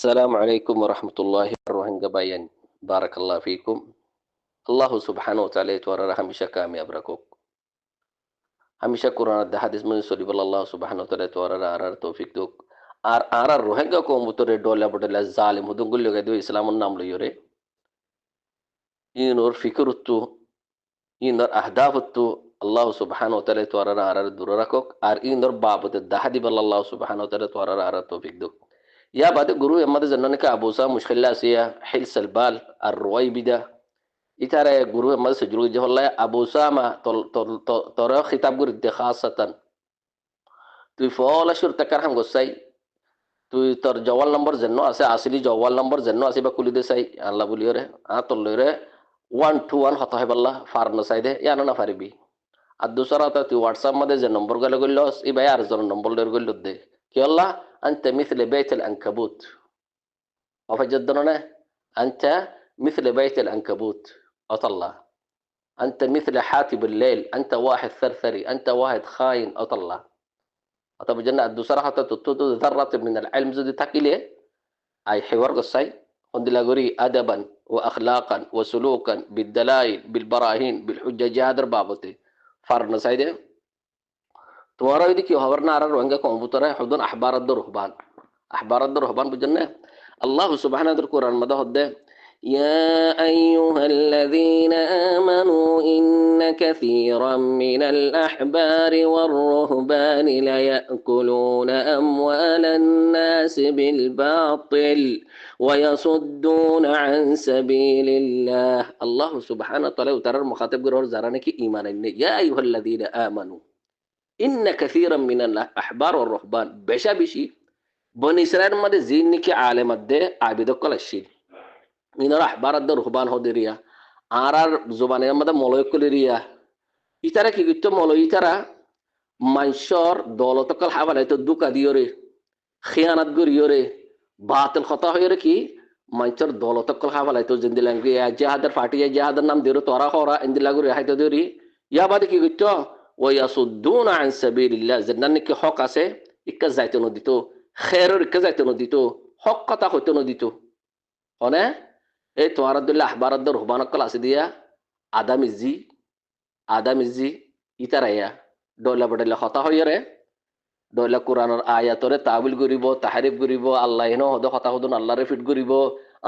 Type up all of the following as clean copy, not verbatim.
السلام عليكم ورحمة الله وبركاته باين بارك الله فيكم الله سبحانه وتعالى تورى هميشة كامي أبركوك هميشة قرآن ده حديث من سوري بل الله سبحانه وتعالى تورى أرار توفيق دوك أرار روحنگا كوم بطور دولة بدل الظالم هدون قل لغا دو إسلام النام ليوري إنور فكرتو إنور أهدافتو الله سبحانه وتعالى تورى أرار دروركوك إنور بابت ده حديث بل الله سبحانه وتعالى تورى أرار توفيق دوك يا بعد جروه يمد زنانك أبوسا مشكلة سيا حلس البال الرويبدة إتارا جروه يمد سجروه جه الله أبوسا ما ترى خطاب جرد خاصة تو فولا شر تكر هم قصي تو تر جوال نمبر زنو أسي أصلي جوال نمبر زنو أسي بقولي ده سي الله بوليره توليره 1 to 1 خطاه بالله فارنا سايده يا أنا فاربي الدوسرة تو واتساب مده زن نمبر قال قلوس إبا يارزون نمبر لير قلو ده كيالله أنت مثل بيت العنكبوت وفجدنا أنت مثل بيت العنكبوت أطلع أنت مثل حاتب الليل أنت واحد ثرثري أنت واحد خاين أطلع أطب جنة الدوسرة حتى تطود ذرة من العلم زد تكيله أي حوار قصي عند لغوري أدبا وأخلاقا وسلوكا بالدلائل بالبراهين بالحجة هذا بابته فرنا سيده تمارا يدي كيو خبرنا على روانجا كمبيوتر حدون أحبار الدرهبان بجنة الله سبحانه وتعالى القرآن مده ده يا أيها الذين آمنوا إن كثيرا من الأحبار والرهبان ليأكلون أموال الناس بالباطل ويصدون عن سبيل الله الله سبحانه وتعالى وترى المخاطب قرار زرانك إيمانا يا أيها الذين آمنوا إن كثيرا من الأحبار والرهبان بشي بني إسرائيل مده زينك عالم ده عبيد كل الشيء من الأحبار ده رهبان هدريا آرار زبانة مده مولوي كلريا يترى كي قلت مولوي يترى منشور دولة كل حوالي تدوك ديوري خيانات غريوري باطل خطا هيوري كي منشور دولة كل حوالي تزند لانجي يا جهادر فاتي يا جهادر نام ديرو تورا خورا اند لاغوري هاي تدوري يا بعد كي قلت ويصدون عن سبيل الله زنانك حق اسه إكزايتنو ديتو خير إكزايتنو ديتو حق تاخذتنو ديتو هنا إيه توارد الله أحبار الدر رهبان كلا سديا آدم إزي يتريا دولة بدل خطأ هيره دولة قرآن آيات ترى تعبير غريبو تحريف غريبو الله هنا هذا خطأ هذون الله رفيد غريبو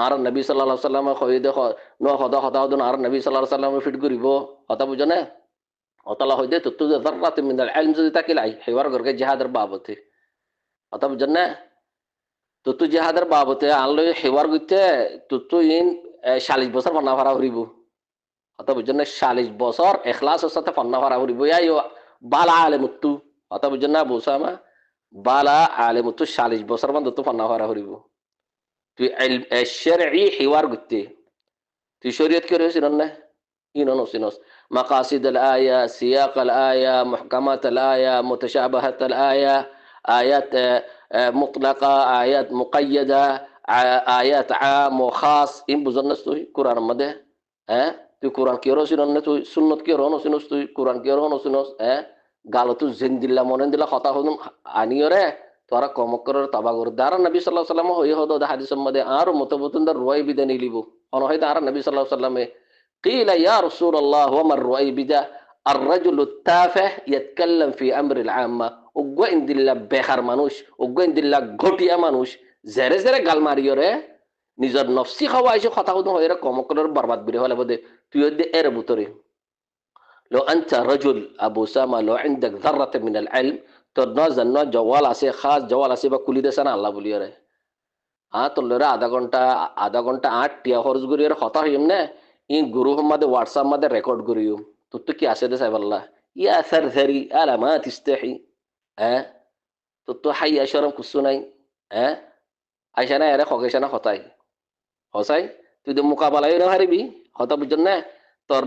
آر النبي صلى الله عليه وسلم خيده نو هذا خطأ هذون آر النبي صلى الله عليه وسلم رفيد غريبو هذا بجنة الله هيده تطوز ذرة من العلم زي تاكل حوار غرق جهاد بابته هذا بجنة تطو جهاد بابته الله حوار قلته تطو ين شالج بصر فنا فرا غريبو هذا بجنة شالج بصر إخلاص وسط فنا فرا غريبو يا يو بالا عالم التو هذا بجنة بوسامة بالا عالم التو شالج بصر من تطو فنا فرا غريبو في علم الشرعي حوار قلته في شريعة كيرو سننه إنه سينوس مقاصد الآية سياق الآية محكمات الآية متشابهات الآية آيات مطلقة آيات مقيدة آيات عام وخاص إن بزنستوي قرآن مده في قرآن كيرو سننه سنة كيرو سنوستوي قرآن كيرو سنوس قالوا تو زندلا منندلا خطأ هدوم أنيره ترى كومكرر تباغور دار النبي صلى الله عليه وسلم هو يهود ده حديث مده آر متبوتن در رواي بدني ليبو أنا هيدا دار النبي صلى الله عليه وسلم قيل يا رسول الله وما الرويبدة الرجل التافه يتكلم في أمر العامة وقوة عند الله بخار منوش وقوة عند الله غوتي منوش زره قال ماريوره نزار نفسي خواهش خطأ هدوم هيرا كومكرر برباد بره ولا بده تيود بطري لو أنت رجل أبو سامة لو عندك ذرة من العلم تنازل نو جوال أسي خاص جوال أسي بكل ده سنة الله بوليره تولره आधा घंटा 8 टिया खर्च करियर खता हिमने इन गुरु मध्य व्हाट्सएप मध्य रेकॉर्ड करियो तो क्या से साहेब अल्लाह या थरथरी अला ما تستحي तो حي اشرم كسناي عشان يا رخ عشان خطاي হোসাই তুই তো মোকাবেলায় না হারিবি হতা বুঝছেন না তোর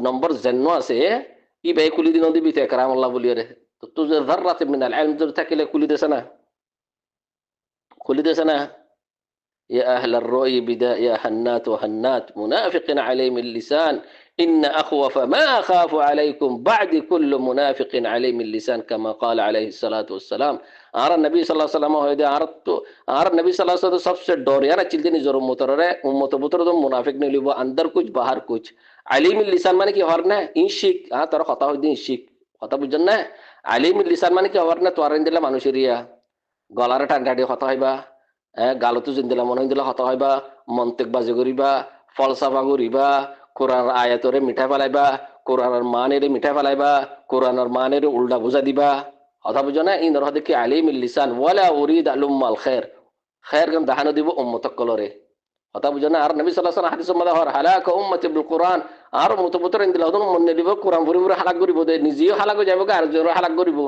নম্বর জেন্ন আছে ই ভাই কুলি দিন দিবি তে কারাম আল্লাহ বলিয়ে রে তো তুই ذره من العلم থাকিলে কুলি দেছ না يا أهل الرؤي بداء يا هنات وهنات منافق عليهم اللسان إن أخوف ما أخاف عليكم بعد كل منافق عليم اللسان كما قال عليه الصلاة والسلام. আর নবী সাল্লাল্লাহু আলাইহি ওয়াসাল্লাম হইদে আর নবী সাল্লাল্লাহু আলাইহি ওয়াসাল্লাম সবসে ডরিয়ানা চিলতে নিজর উম্মতরে উম্মত বুতর তো মুনাফিক নে লিব আন্দর কুছ বাহার কুছ। আলিমুল লিসান মানে কি হর না ইনশিক তোর কথা হইদে ইনশিক কথা বুঝছেন না। আলিমুল লিসান মানে কি হর না তোর দিলা মানুষের ইয়া গলারে টানটাটি কথা হইবা গালতো জিন্দিলা মনে দিলা কথা হইবা মন্তেক বাজি করিবা ফলসাফা করিবা কোরআন আয়াতরে মিঠা ফেলাইবা কোরআনের মানেরে মিঠা ফেলাইবা কোরআনের মানেরে উল্টা বুঝা দিবা কথা বুঝো না ইন্দর হদে কি আলিমুল লিসান ওয়ালা উরিদ আলুম্মাল খায়র খায়র গান দাহানো দিব উম্মতক কলরে কথা বুঝো না। আর নবী সাল্লাল্লাহু আলাইহি ওয়াসাল্লাম হাদিসে মধ্যে হর হালাক উম্মতি বিল কোরআন আর মুতবুতর ইন্দিলা হদন মনে দিব কোরআন ভরি ভরি হালাক করিব দে নিজেও হালাক হয়ে যাবে আর জোর হালাক করিব।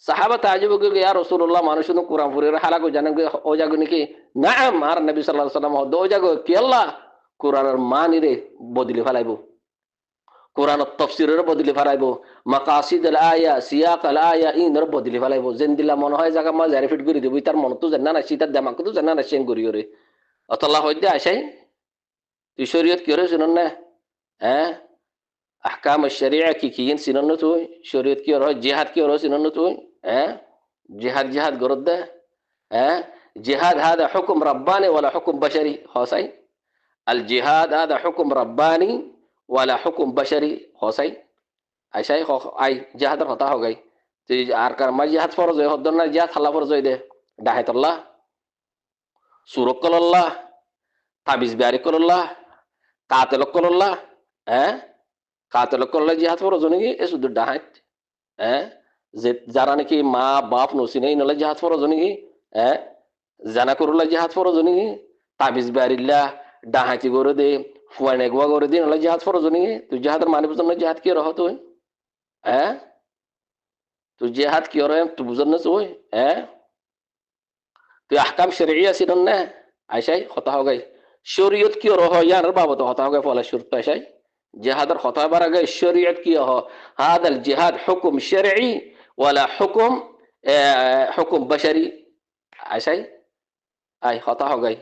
সাহাবা তাজিব কে ইয়া রাসূলুল্লাহ মানুষ তো কোরআন ভরি হালাক হয়ে জানেন ও জাগো নাকি নাম। আর নবী সাল্লাল্লাহু আলাইহি ওয়াসাল্লাম হদ ও জাগো কি আল্লাহ কোরআনের মানিরে বদলি ফেলাইব কোরআনের তফসিরের বদলি ফেলাইব মাকাসিদ আল আয়া সিয়াক আল আয়া ইনর বদলি ফেলাইব যেন দিলা মনে হয় জায়গা মা জারি ফিট করে দিব তার মন তো জানা না সীতার দামাক তো জানা না সেন করিও রে অতল্লাহ হইতে আসাই তুই শরীয়ত কি রে শুনুন না হ্যাঁ আহকাম শরিয়া কি কিন সিনন তুই শরীয়ত কি হয় জিহাদ কি হয় সিনন তুই হ্যাঁ জিহাদ জিহাদ গরদ দে হ্যাঁ জিহাদ هذا حكم رباني ولا حكم بشري হোসাই আল জিহাদ هذا حكم رباني ولا حكم بشري হোসাই আইসাই আই জিহাদের কথা हो गई তুই আর কার মা জিহাদ ফরজ হয় হদ্দর না জিহাদ হাল্লা ফরজ হয় দে ডাহাতুল্লাহ সুরকল্লাহ তাবিজ বিয়ারি করল্লাহ কাতেল করল্লাহ হ্যাঁ কাতেল করলে জিহাদ ফরজ নাকি এ শুধু ডাহাত হ্যাঁ যে যারা নাকি মা বাপ নসিনে নলে জিহাদ ফরজ নাকি হ্যাঁ জানা করল্লা জিহাদ ফরজ নাকি তাবিজ বিয়ারিল্লাহ ডাহাতি করে দে ফুয়ানে গোয়া করে দে নলে জিহাদ ফরজ নাকি তুই জিহাদের মানে বুঝন না জিহাদ কি রহ তুই হ্যাঁ তুই জিহাদ কি রহ তুই বুঝন না তুই হ্যাঁ তুই আহকাম শরঈয়া সিনন না আইসাই কথা हो गई शरीयत की रह यार बाबत होता होगा फला शुरू पैसा जिहाद खता बारा गए शरीयत की हो هذا الجهاد حكم شرعي ولا حكم حكم بشري ऐसा ही आई खता हो गई